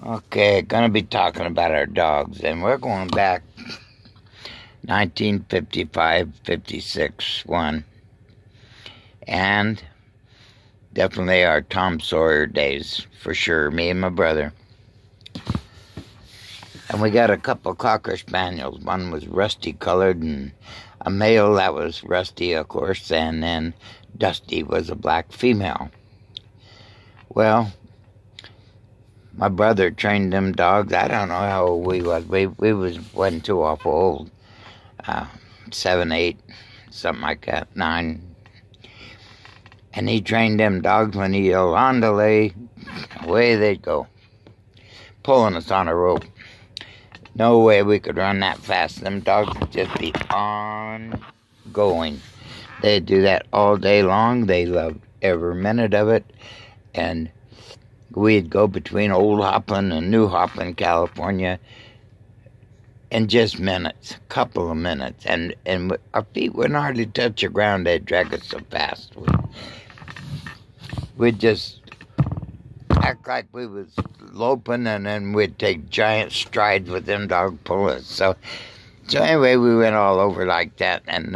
Okay, gonna be talking about our dogs, and we're going back 1955, 56, one, and definitely our Tom Sawyer days, for sure, me and my brother. And we got a couple Cocker Spaniels. One was rusty colored, and a male that was rusty, of course, and then Dusty was a black female. Well, my brother trained them dogs. I don't know how old we was. Wasn't too awful old. 7, 8, something like that, 9. And he trained them dogs. When he yelled on delay, away they'd go, pulling us on a rope. No way we could run that fast. Them dogs would just be on going. They'd do that all day long. They loved every minute of it. And we'd go between Old Hopland and New Hopland, California, in just minutes, a couple of minutes. And our feet wouldn't hardly touch the ground. They'd drag us so fast. We'd just act like we was loping, and then we'd take giant strides with them dog pullers. So anyway, we went all over like that. And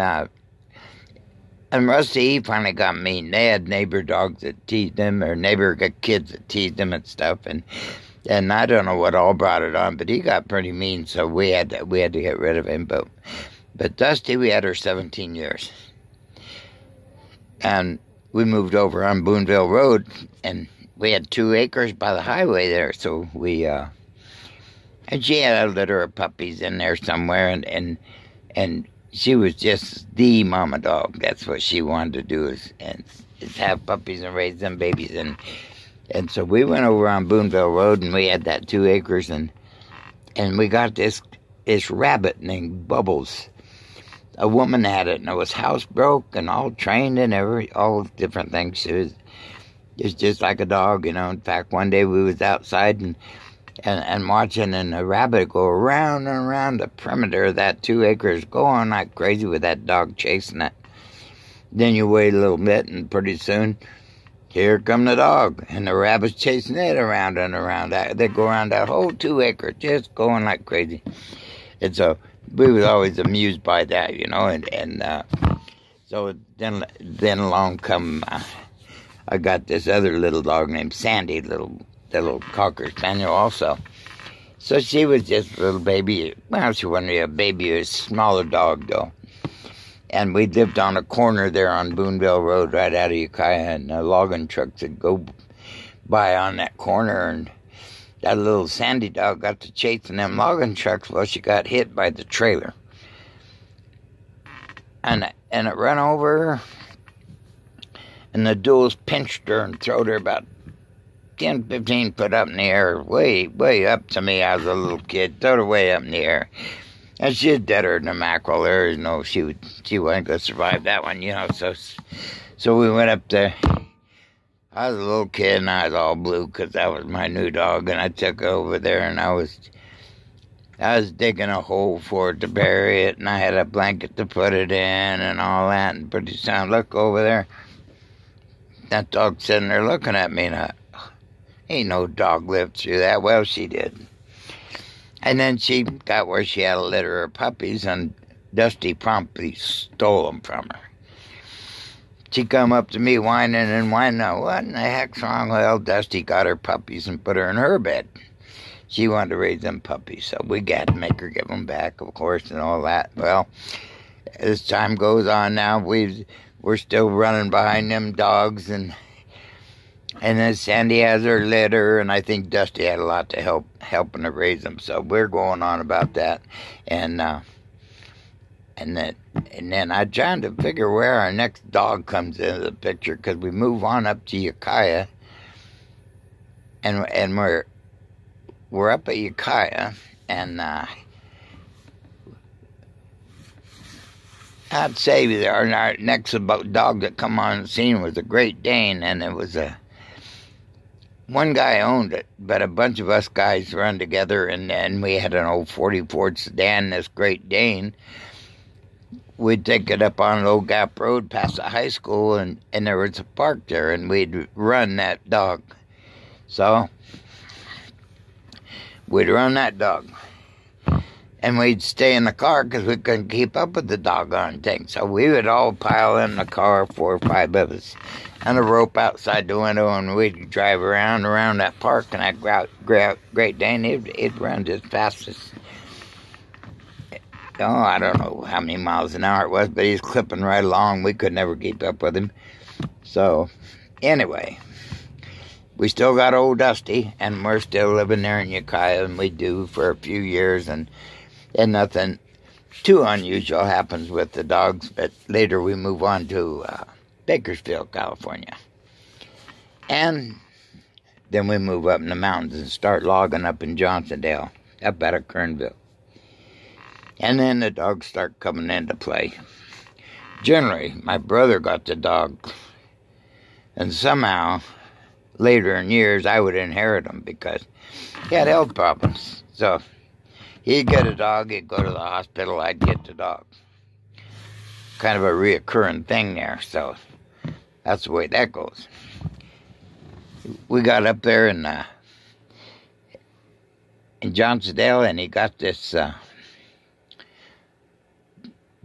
Rusty, he finally got mean. They had neighbor dogs that teased him, or neighbor kids that teased him and stuff. And I don't know what all brought it on, but he got pretty mean, so we had to get rid of him. But Dusty, we had her 17 years. And we moved over on Boonville Road, and we had 2 acres by the highway there, so and she had a litter of puppies in there somewhere, and she was just the mama dog. That's what she wanted to do, is have puppies and raise them babies. And so we went over on Boonville Road, and we had that 2 acres, and we got this rabbit named Bubbles. A woman had it, and it was housebroke and all trained and all different things. It's just like a dog, you know. In fact, one day we was outside and watching, and a rabbit go around and around the perimeter of that 2 acres, going like crazy with that dog chasing it. Then you wait a little bit, and pretty soon, here come the dog, and the rabbit's chasing it around and around. They go around that whole 2 acres, just going like crazy. And so we was always amused by that, you know. So then along come. I got this other little dog named Sandy, the little Cocker Spaniel also. So she was just a little baby. Well, she wasn't really a baby, a smaller dog, though. And we lived on a corner there on Boonville Road, right out of Ukiah, and logging trucks would go by on that corner. And that little Sandy dog got to chasing them logging trucks. Well, she got hit by the trailer. And it ran over her. And the duels pinched her and throwed her about 10, 15 foot up in the air, way, way up to me. I was a little kid, throwed her way up in the air. And she's deader than a mackerel. There is no, she wasn't going to survive that one, you know. So we went up there. I was a little kid, and I was all blue because that was my new dog. And I took her over there, and I was digging a hole for it to bury it, and I had a blanket to put it in and all that. And pretty soon, look over there. That dog sitting there looking at me, and ain't no dog lived through that. Well, she did. And then she got where she had a litter of puppies, and Dusty promptly stole them from her. She come up to me whining and whining. What in the heck's wrong? Well, Dusty got her puppies and put her in her bed. She wanted to raise them puppies, so we got to make her give them back, of course, and all that. Well, as time goes on now, we're still running behind them dogs, and then Sandy has her litter, and I think Dusty had a lot to helping to raise them. So we're going on about that, and then I'm trying to figure where our next dog comes into the picture, because we move on up to Ukiah, and we're up at Ukiah, and I'd say our next dog that come on the scene was a Great Dane, and it was one guy owned it, but a bunch of us guys run together, and we had an old 40 Ford sedan, this Great Dane. We'd take it up on Old Gap Road past the high school, and there was a park there, and we'd run that dog. So we'd run that dog. And we'd stay in the car because we couldn't keep up with the doggone thing. So we would all pile in the car, 4 or 5 of us, and a rope outside the window, and we'd drive around that park, and that Great Dane, it'd run just fast as, I don't know how many miles an hour it was, but he's clipping right along. We could never keep up with him. So, anyway, we still got old Dusty, and we're still living there in Ukiah, and we do for a few years, and nothing too unusual happens with the dogs, but later we move on to Bakersfield, California. And then we move up in the mountains and start logging up in Johnsondale, up out of Kernville. And then the dogs start coming into play. Generally, my brother got the dog, and somehow, later in years, I would inherit them because he had health problems. So he'd get a dog, he'd go to the hospital, I'd get the dog. Kind of a reoccurring thing there, so that's the way that goes. We got up there in Johnsondale, and he got this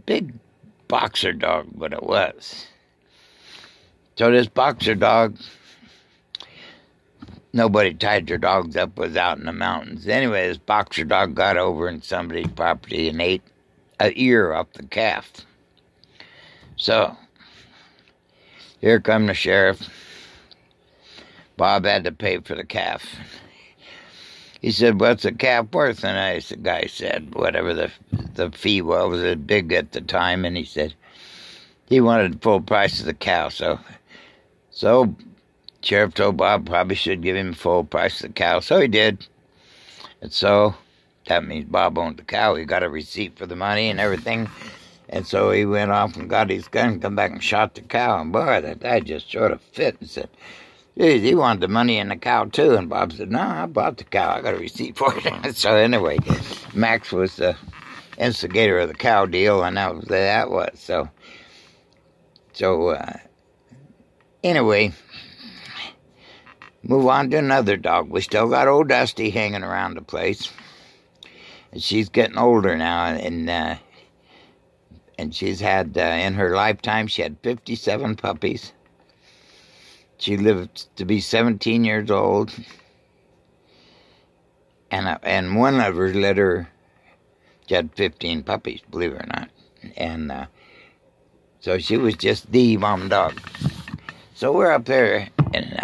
big boxer dog, what it was. So this boxer dog, nobody tied their dogs up, was out in the mountains. Anyway, this boxer dog got over in somebody's property and ate an ear off the calf. So, here come the sheriff. Bob had to pay for the calf. He said, "What's a calf worth?" And the guy said, whatever the fee was it big at the time, and he said he wanted full price of the cow. So Sheriff told Bob probably should give him full price of the cow, so he did. And so that means Bob owned the cow. He got a receipt for the money and everything. And so he went off and got his gun, come back and shot the cow. And boy, that guy just sort of fit and said, "Geez, he wanted the money and the cow too." And Bob said, "No, I bought the cow. I got a receipt for it." So anyway, Max was the instigator of the cow deal, and that was. So anyway, move on to another dog. We still got old Dusty hanging around the place. And she's getting older now, and she's had, in her lifetime, she had 57 puppies. She lived to be 17 years old. And one of her litter, she had 15 puppies, believe it or not. And so she was just the mom dog. So we're up there, and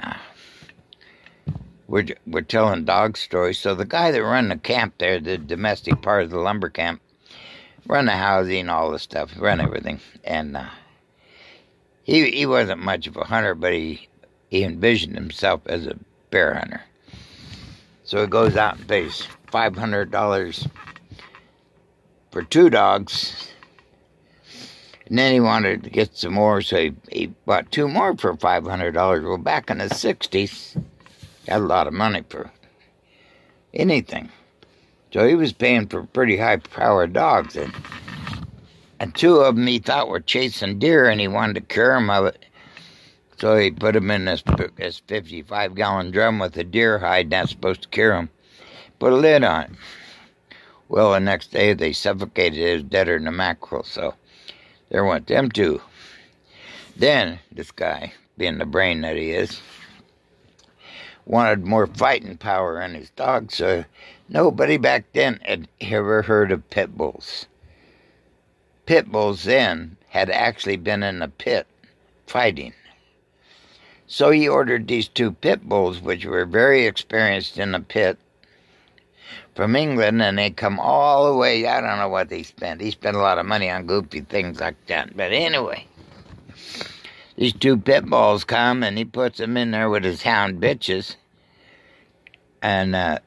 we're telling dog stories. So the guy that run the camp there, the domestic part of the lumber camp, run the housing, all the stuff, run everything. And he wasn't much of a hunter, but he envisioned himself as a bear hunter. So he goes out and pays $500 for 2 dogs. And then he wanted to get some more, so he bought 2 more for $500. Well, back in the 60s, had a lot of money for anything. So he was paying for pretty high-powered dogs. And 2 of them he thought were chasing deer, and he wanted to cure them of it. So he put them in this 55-gallon drum with a deer hide that's supposed to cure them. Put a lid on it. Well, the next day they suffocated it. It was deader than a mackerel, so there went them 2. Then this guy, being the brain that he is, wanted more fighting power in his dog, so nobody back then had ever heard of pit bulls. Pit bulls then had actually been in a pit fighting. So he ordered these 2 pit bulls, which were very experienced in the pit, from England, and they come all the way. I don't know what they spent. He spent a lot of money on goofy things like that. But anyway, these 2 pit bulls come, and he puts them in there with his hound bitches. And I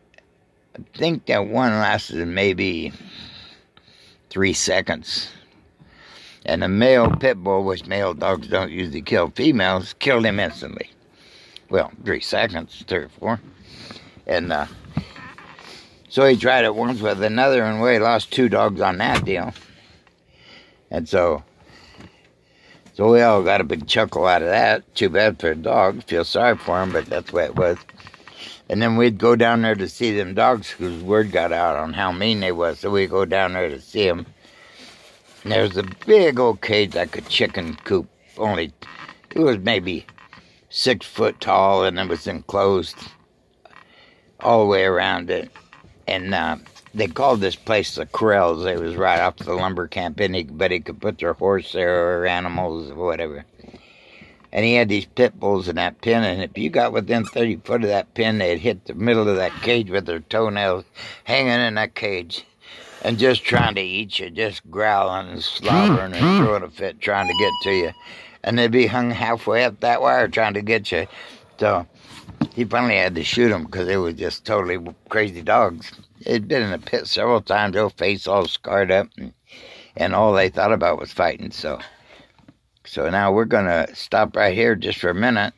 think that one lasted maybe 3 seconds. And a male pit bull, which male dogs don't usually kill females, killed him instantly. Well, 3 seconds, 3 or 4. And so he tried it once with another, and he lost 2 dogs on that deal. And so we all got a big chuckle out of that. Too bad for the dog. Feel sorry for him, but that's the way it was. And then we'd go down there to see them dogs because word got out on how mean they was. So we'd go down there to see them. And there was a big old cage like a chicken coop. Only, it was maybe 6 foot tall, and it was enclosed all the way around it. And they called this place the Corrals. It was right off the lumber camp. Anybody could put their horse there or animals or whatever. And he had these pit bulls in that pen, and if you got within 30 foot of that pen, they'd hit the middle of that cage with their toenails hanging in that cage and just trying to eat you, just growling and slobbering and throwing a fit trying to get to you. And they'd be hung halfway up that wire trying to get you. So he finally had to shoot them because they were just totally crazy dogs. They'd been in the pit several times, their face all scarred up, and all they thought about was fighting. So now we're going to stop right here just for a minute.